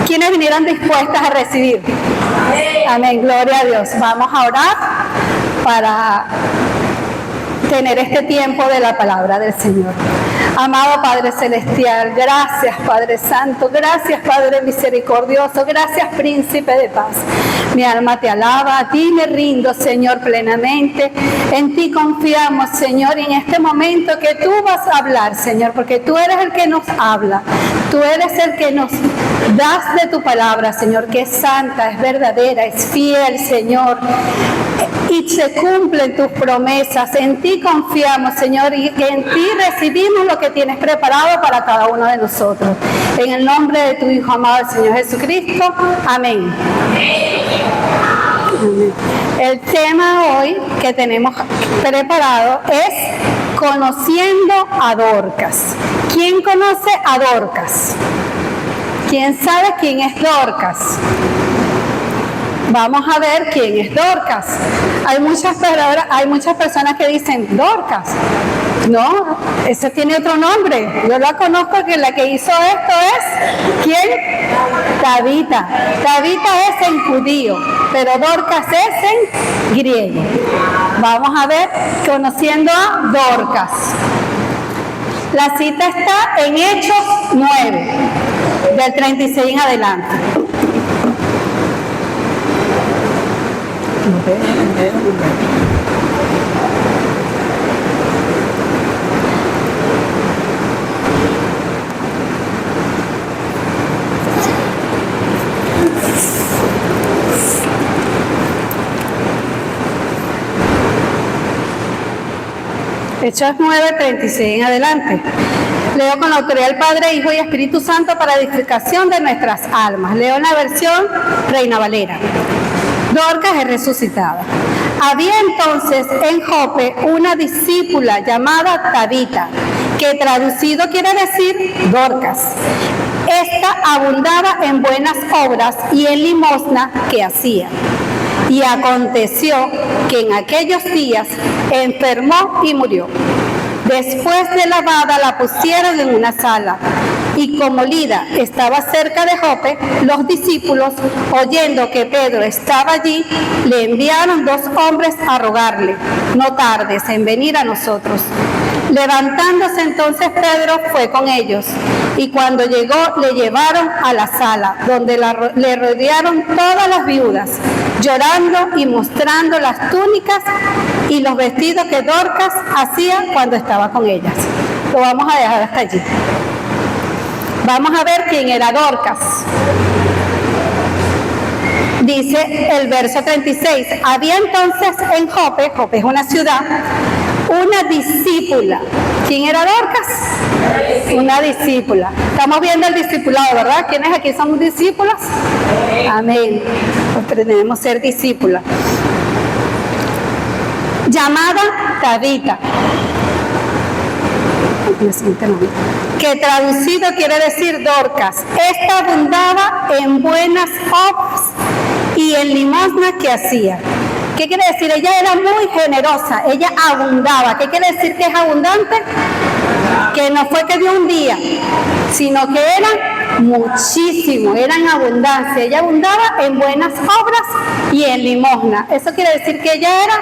¿Quiénes vinieron dispuestas a recibir? Amén, gloria a Dios. Vamos a orar para tener este tiempo de la palabra del Señor. Amado Padre Celestial, gracias Padre Santo, gracias Padre Misericordioso, gracias Príncipe de Paz. Mi alma te alaba, a ti me rindo, Señor, plenamente. En ti confiamos, Señor, y en este momento que tú vas a hablar, Señor, porque tú eres el que nos habla. Tú eres el que nos das de tu palabra, Señor, que es santa, es verdadera, es fiel, Señor. Y se cumplen tus promesas. En ti confiamos, Señor, y en ti recibimos lo que tienes preparado para cada uno de nosotros. En el nombre de tu Hijo amado, el Señor Jesucristo. Amén. Amén. El tema hoy que tenemos preparado es conociendo a Dorcas. ¿Quién conoce a Dorcas? ¿Quién sabe quién es Dorcas? Vamos a ver quién es Dorcas. Hay muchas personas que dicen Dorcas. No, ese tiene otro nombre. Yo la conozco, que la que hizo esto es ¿quién? Tabita. Tabita es en judío, pero Dorcas es en griego. Vamos a ver, conociendo a Dorcas. La cita está en Hechos 9, del 36 en adelante. Hechos 9, 36 en adelante. Leo con la autoridad del Padre, Hijo y Espíritu Santo para edificación de nuestras almas. Leo en la versión Reina Valera. Dorcas es resucitada. Había entonces en Jope una discípula llamada Tabita, que traducido quiere decir Dorcas. Esta abundaba en buenas obras y en limosna que hacía. Y aconteció que en aquellos días enfermó y murió. Después de lavada la pusieron en una sala, y como Lida estaba cerca de Jope, los discípulos, oyendo que Pedro estaba allí, le enviaron 2 hombres a rogarle: no tardes en venir a nosotros. Levantándose entonces Pedro fue con ellos, y cuando llegó le llevaron a la sala, donde le rodearon todas las viudas, llorando y mostrando las túnicas y los vestidos que Dorcas hacía cuando estaba con ellas. Lo vamos a dejar hasta allí. Vamos a ver quién era Dorcas. Dice el verso 36, había entonces en Jope, Jope es una ciudad, una discípula. ¿Quién era Dorcas? Una discípula. Estamos viendo el discipulado, ¿verdad? ¿Quiénes aquí son discípulos? Amén. Pues pretendemos ser discípulas. Llamada Tabita, que traducido quiere decir Dorcas. Esta abundaba en buenas obras y en limosna que hacía. ¿Qué quiere decir? Ella era muy generosa, ella abundaba. ¿Qué quiere decir que es abundante? Que no fue que de un día, sino que era muchísimo, era en abundancia. Ella abundaba en buenas obras y en limosna. Eso quiere decir que ella era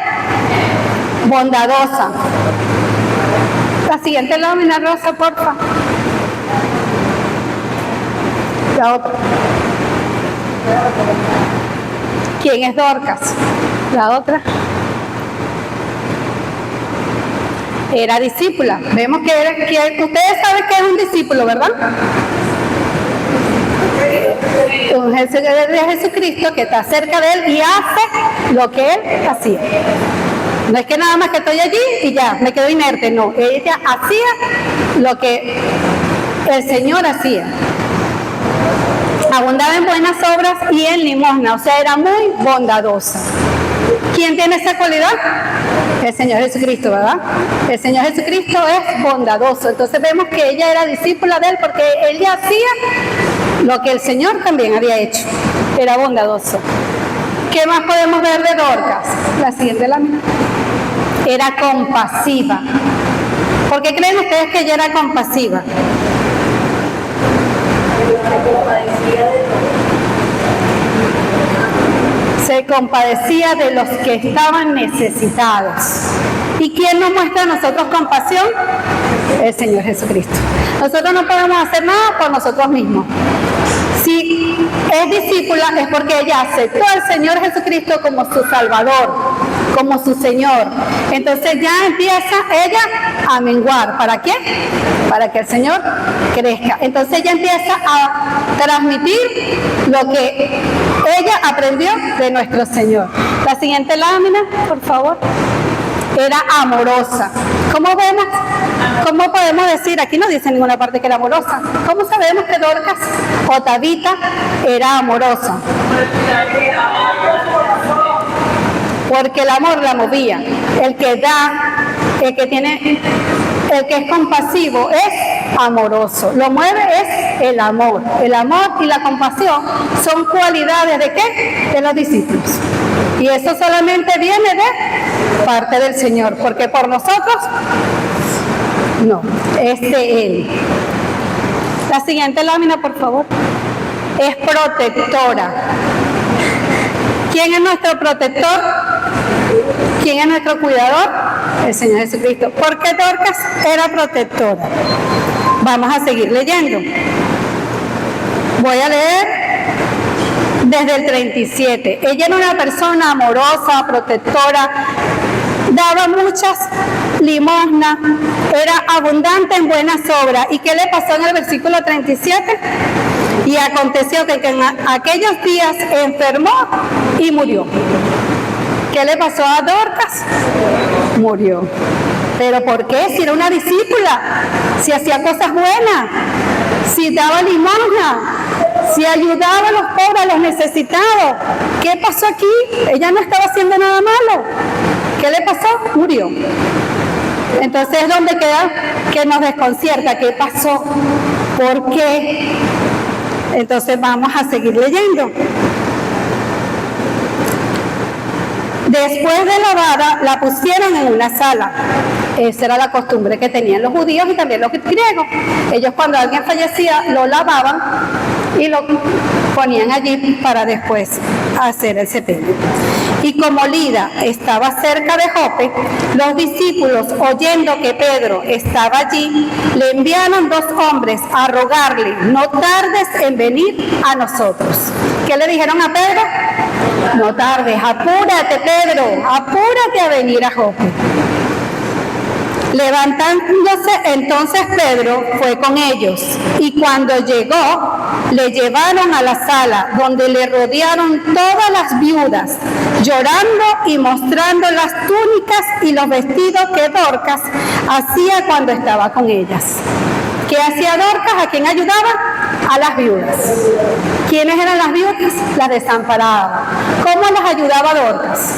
bondadosa. La siguiente lámina, Rosa, porfa. La otra. ¿Quién es Dorcas? La otra. Era discípula. Vemos que ustedes saben que es un discípulo, ¿verdad? Un de Jesucristo que está cerca de él y hace lo que él hacía. No es que nada más que estoy allí y ya, me quedo inerte, no. Ella hacía lo que el Señor hacía. Abundaba en buenas obras y en limosna, o sea, era muy bondadosa. ¿Quién tiene esa cualidad? El Señor Jesucristo, ¿verdad? El Señor Jesucristo es bondadoso. Entonces vemos que ella era discípula de él porque ella hacía lo que el Señor también había hecho. Era bondadoso. ¿Qué más podemos ver de Dorcas? La siguiente lámina. Era compasiva. ¿Por qué creen ustedes que ella era compasiva? compadecía de los que estaban necesitados. ¿Y quién nos muestra a nosotros compasión? El Señor Jesucristo. Nosotros no podemos hacer nada por nosotros mismos. Si es discípula es porque ella aceptó al Señor Jesucristo como su Salvador, como su Señor. Entonces ya empieza ella a menguar. ¿Para qué? Para que el Señor crezca. Entonces ella empieza a transmitir lo que ella aprendió de nuestro Señor. La siguiente lámina, por favor. Era amorosa. ¿Cómo vemos? ¿Cómo podemos decir? Aquí no dice en ninguna parte que era amorosa. ¿Cómo sabemos que Dorcas o Tabita era amorosa? Porque el amor la movía. El que da, el que es compasivo es amoroso. Lo mueve es el amor. El amor y la compasión son cualidades ¿de qué? De los discípulos. Y eso solamente viene de parte del Señor, porque por nosotros no, es de Él. La siguiente lámina, por favor. Es protectora. ¿Quién es nuestro protector? ¿Quién es nuestro cuidador? El Señor Jesucristo. ¿Por qué Dorcas era protectora? Vamos a seguir leyendo. Voy a leer desde el 37. Ella era una persona amorosa, protectora, daba muchas limosnas, era abundante en buenas obras. ¿Y qué le pasó en el versículo 37? Y aconteció que en aquellos días enfermó y murió. ¿Qué le pasó a Dorcas? Murió. ¿Pero por qué? Si era una discípula, si hacía cosas buenas, si daba limosna, si ayudaba a los pobres, a los necesitados. ¿Qué pasó aquí? Ella no estaba haciendo nada malo. ¿Qué le pasó? Murió. Entonces es donde queda que nos desconcierta. ¿Qué pasó? ¿Por qué? Entonces vamos a seguir leyendo. Después de lavada, la pusieron en una sala. Esa era la costumbre que tenían los judíos y también los griegos. Ellos cuando alguien fallecía lo lavaban y lo ponían allí para después hacer el sepelio. Y como Lida estaba cerca de Jope, los discípulos, oyendo que Pedro estaba allí, le enviaron 2 hombres a rogarle: no tardes en venir a nosotros. ¿Qué le dijeron a Pedro? No tardes, apúrate Pedro, apúrate a venir a Jope. Levantándose entonces Pedro fue con ellos, y cuando llegó le llevaron a la sala donde le rodearon todas las viudas, llorando y mostrando las túnicas y los vestidos que Dorcas hacía cuando estaba con ellas. ¿Qué hacía Dorcas? ¿A quién ayudaba? A las viudas. ¿Quiénes eran las viudas? Las desamparadas. ¿Cómo las ayudaba Dorcas?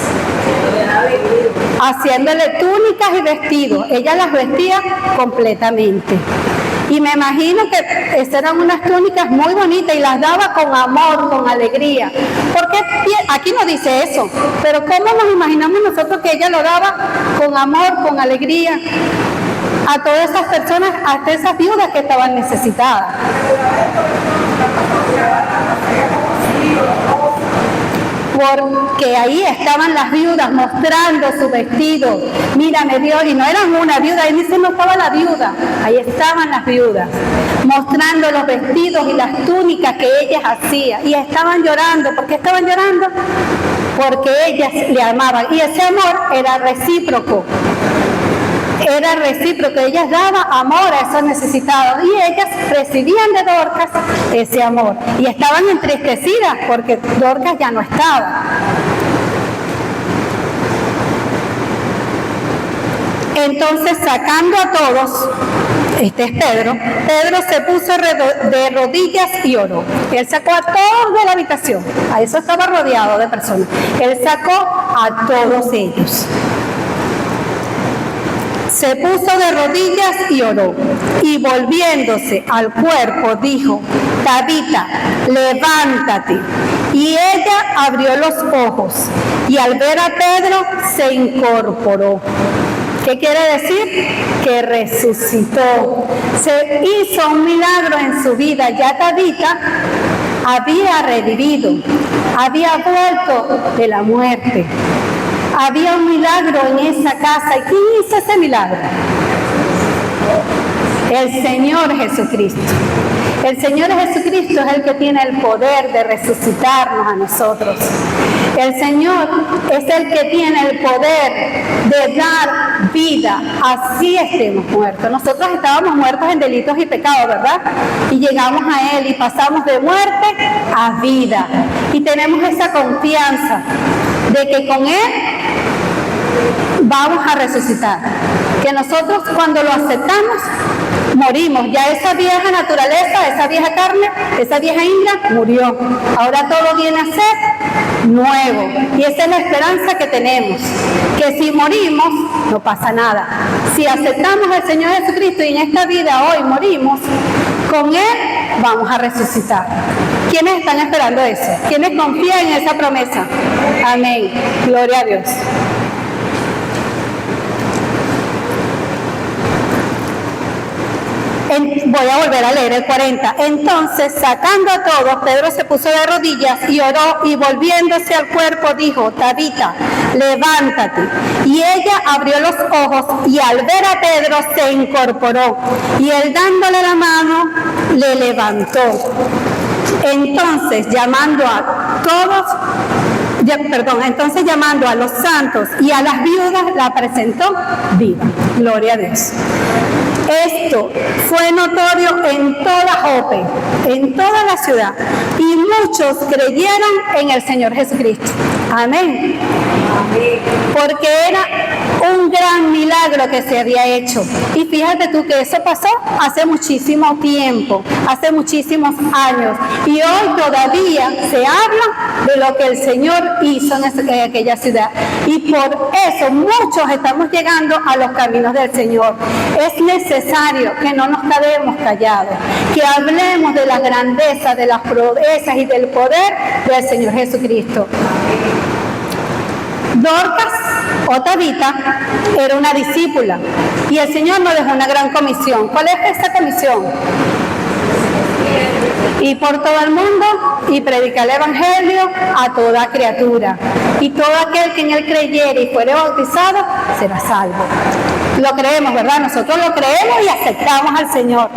Haciéndole túnicas y vestidos. Ella las vestía completamente. Y me imagino que esas eran unas túnicas muy bonitas y las daba con amor, con alegría. Porque aquí no dice eso, pero ¿cómo nos imaginamos nosotros que ella lo daba con amor, con alegría a todas esas personas, hasta esas viudas que estaban necesitadas? Porque ahí estaban las viudas mostrando su vestido. Mírame Dios, y no eran una viuda, ahí dice no estaba la viuda, ahí estaban las viudas, mostrando los vestidos y las túnicas que ellas hacían. Y estaban llorando. ¿Por qué estaban llorando? Porque ellas le amaban. Y ese amor era recíproco. Era recíproco, ellas daban amor a esos necesitados y ellas recibían de Dorcas ese amor y estaban entristecidas porque Dorcas ya no estaba. Entonces, sacando a todos, este es Pedro se puso de rodillas y oró. Él sacó a todos de la habitación, a eso estaba rodeado de personas. Él sacó a todos ellos. Se puso de rodillas y oró, y volviéndose al cuerpo dijo: Tabita, levántate. Y ella abrió los ojos, y al ver a Pedro se incorporó. ¿Qué quiere decir? Que resucitó. Se hizo un milagro en su vida. Ya Tabita había revivido, había vuelto de la muerte. Había un milagro en esa casa. ¿Y quién hizo ese milagro? El Señor Jesucristo. El Señor Jesucristo es el que tiene el poder de resucitarnos a nosotros. El Señor es el que tiene el poder de dar vida, así estemos muertos. Nosotros estábamos muertos en delitos y pecados, ¿verdad? Y llegamos a Él y pasamos de muerte a vida. Y tenemos esa confianza de que con Él vamos a resucitar. Que nosotros cuando lo aceptamos, morimos. Ya esa vieja naturaleza, esa vieja carne, esa vieja Indra murió. Ahora todo viene a ser nuevo. Y esa es la esperanza que tenemos. Que si morimos, no pasa nada. Si aceptamos al Señor Jesucristo y en esta vida hoy morimos, con Él vamos a resucitar. ¿Quiénes están esperando eso? ¿Quiénes confían en esa promesa? Amén. Gloria a Dios. Voy a volver a leer el 40. Entonces, sacando a todos, Pedro se puso de rodillas y oró, y volviéndose al cuerpo dijo: Tabita, levántate. Y ella abrió los ojos, y al ver a Pedro se incorporó, y él dándole la mano le levantó. Entonces llamando a los santos y a las viudas, la presentó viva. Gloria a Dios. Esto fue notorio en toda Jope, en toda la ciudad, y muchos creyeron en el Señor Jesucristo. Amén. Porque era un gran milagro que se había hecho. Y fíjate tú que eso pasó hace muchísimo tiempo, hace muchísimos años. Y hoy todavía se habla de lo que el Señor hizo en aquella ciudad. Y por eso muchos estamos llegando a los caminos del Señor. Es necesario que no nos quedemos callados, que hablemos de la grandeza, de las proezas y del poder del Señor Jesucristo. Dorcas o Tabita era una discípula y el Señor nos dejó una gran comisión. ¿Cuál es esa comisión? Ir por todo el mundo y predicar el Evangelio a toda criatura. Y todo aquel que en Él creyere y fuere bautizado será salvo. Lo creemos, ¿verdad? Nosotros lo creemos y aceptamos al Señor.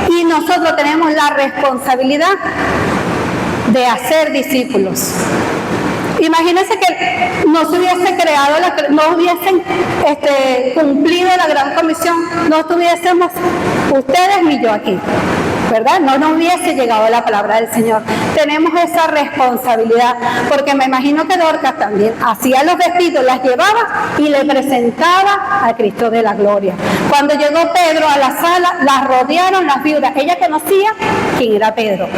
Y nosotros tenemos la responsabilidad de hacer discípulos. Imagínense que no se hubiese creado, no hubiesen cumplido la gran comisión, no estuviésemos ustedes ni yo aquí, ¿verdad? No hubiese llegado la palabra del Señor. Tenemos esa responsabilidad, porque me imagino que Dorcas también hacía los vestidos, las llevaba y le presentaba a Cristo de la gloria. Cuando llegó Pedro a la sala, las rodearon las viudas. Ella conocía quién era Pedro,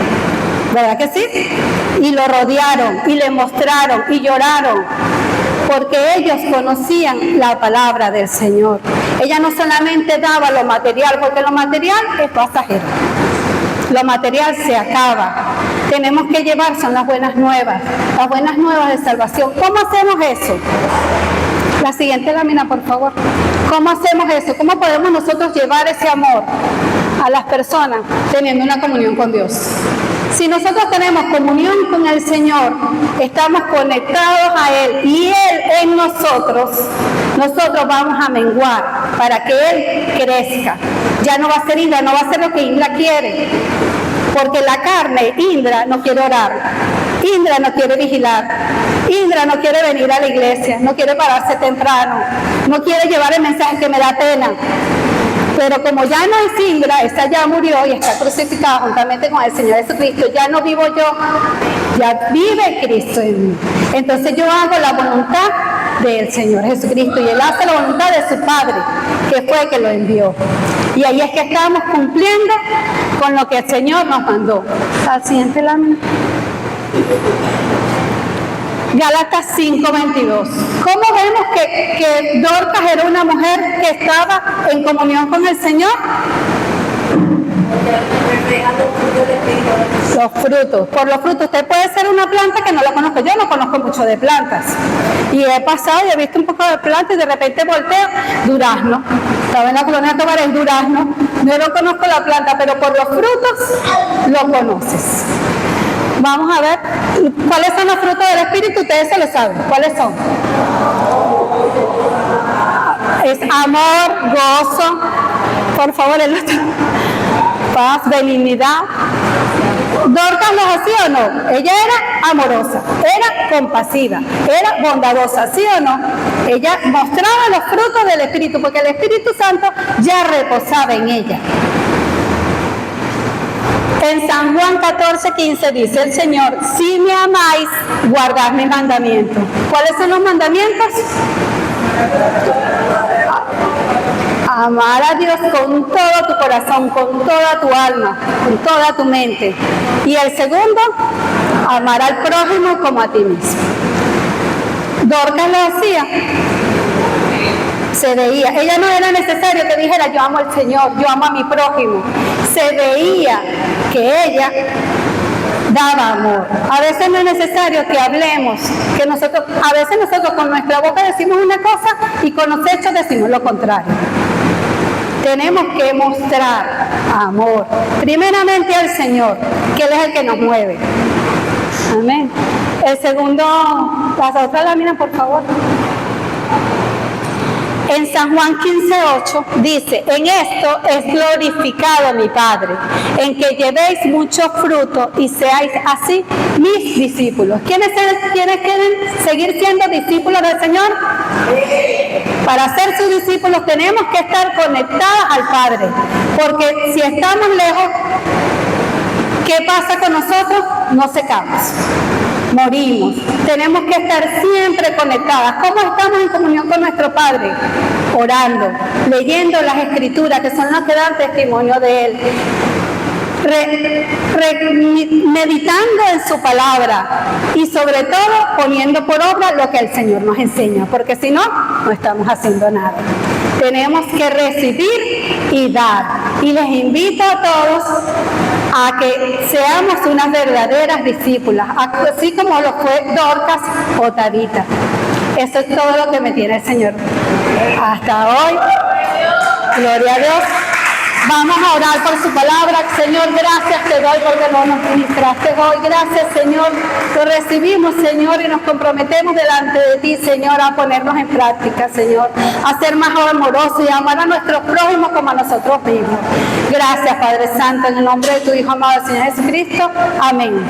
¿verdad que sí? Y lo rodearon y le mostraron y lloraron, porque ellos conocían la palabra del Señor. Ella no solamente daba lo material, porque lo material es pasajero. Lo material se acaba. Tenemos que llevar, son las buenas nuevas de salvación. ¿Cómo hacemos eso? La siguiente lámina, por favor. ¿Cómo hacemos eso? ¿Cómo podemos nosotros llevar ese amor a las personas teniendo una comunión con Dios? Si nosotros tenemos comunión con el Señor, estamos conectados a Él y Él en nosotros vamos a menguar para que Él crezca. Ya no va a ser Indra, no va a ser lo que Indra quiere, porque la carne, Indra no quiere orar, Indra no quiere vigilar, Indra no quiere venir a la iglesia, no quiere pararse temprano, no quiere llevar el mensaje que me da pena. Pero como ya no es Indra, esa ya murió y está crucificada juntamente con el Señor Jesucristo, ya no vivo yo, ya vive Cristo en mí. Entonces yo hago la voluntad del Señor Jesucristo y Él hace la voluntad de su Padre, que fue el que lo envió. Y ahí es que estamos cumpliendo con lo que el Señor nos mandó. La siguiente lámina. Gálatas 5:22. ¿Cómo vemos que Dorcas era una mujer que estaba en comunión con el Señor? Los frutos. Por los frutos. Usted puede ser una planta que no la conozco. Yo no conozco mucho de plantas. Y he pasado y he visto un poco de plantas y de repente volteo, durazno. Estaba en la colonia Tobar, el durazno. Yo no conozco la planta, pero por los frutos lo conoces. Vamos a ver cuáles son los frutos del Espíritu. Ustedes se lo saben. ¿Cuáles son? Es amor, gozo, por favor, el otro, paz, benignidad. Dorcas lo hacía o no. Ella era amorosa, era compasiva, era bondadosa, ¿sí o no? Ella mostraba los frutos del Espíritu, porque el Espíritu Santo ya reposaba en ella. En San Juan 14:15 dice el Señor: si me amáis, guardad mis mandamientos. ¿Cuáles son los mandamientos? Amar a Dios con todo tu corazón, con toda tu alma, con toda tu mente. Y el segundo, amar al prójimo como a ti mismo. Dorcas lo hacía. Se veía, ella no era necesario que dijera yo amo al Señor, yo amo a mi prójimo. Se veía que ella daba amor. A veces no es necesario que hablemos, a veces nosotros con nuestra boca decimos una cosa y con los hechos decimos lo contrario. Tenemos que mostrar amor, primeramente al Señor, que Él es el que nos mueve. Amén. El segundo, las otras láminas, por favor. En San Juan 15:8 dice: en esto es glorificado mi Padre, en que llevéis mucho fruto y seáis así mis discípulos. ¿Quiénes quieren seguir siendo discípulos del Señor? Para ser sus discípulos tenemos que estar conectados al Padre, porque si estamos lejos, ¿qué pasa con nosotros? Nos secamos, morimos. Tenemos que estar siempre conectadas. ¿Cómo estamos en comunión con nuestro Padre? Orando, leyendo las Escrituras, que son las que dan testimonio de Él. Meditando en su palabra y sobre todo poniendo por obra lo que el Señor nos enseña, porque si no, no estamos haciendo nada. Tenemos que recibir y dar. Y les invito a todos a que seamos unas verdaderas discípulas, así como lo fue Dorcas o Tabita. Eso es todo lo que me tiene el Señor hasta hoy. Gloria a Dios. Vamos a orar por su palabra. Señor, gracias te doy porque no nos ministraste hoy. Gracias, Señor. Lo recibimos, Señor, y nos comprometemos delante de ti, Señor, a ponernos en práctica, Señor, a ser más amorosos y a amar a nuestros prójimos como a nosotros mismos. Gracias, Padre Santo, en el nombre de tu Hijo amado, Señor Jesucristo. Amén.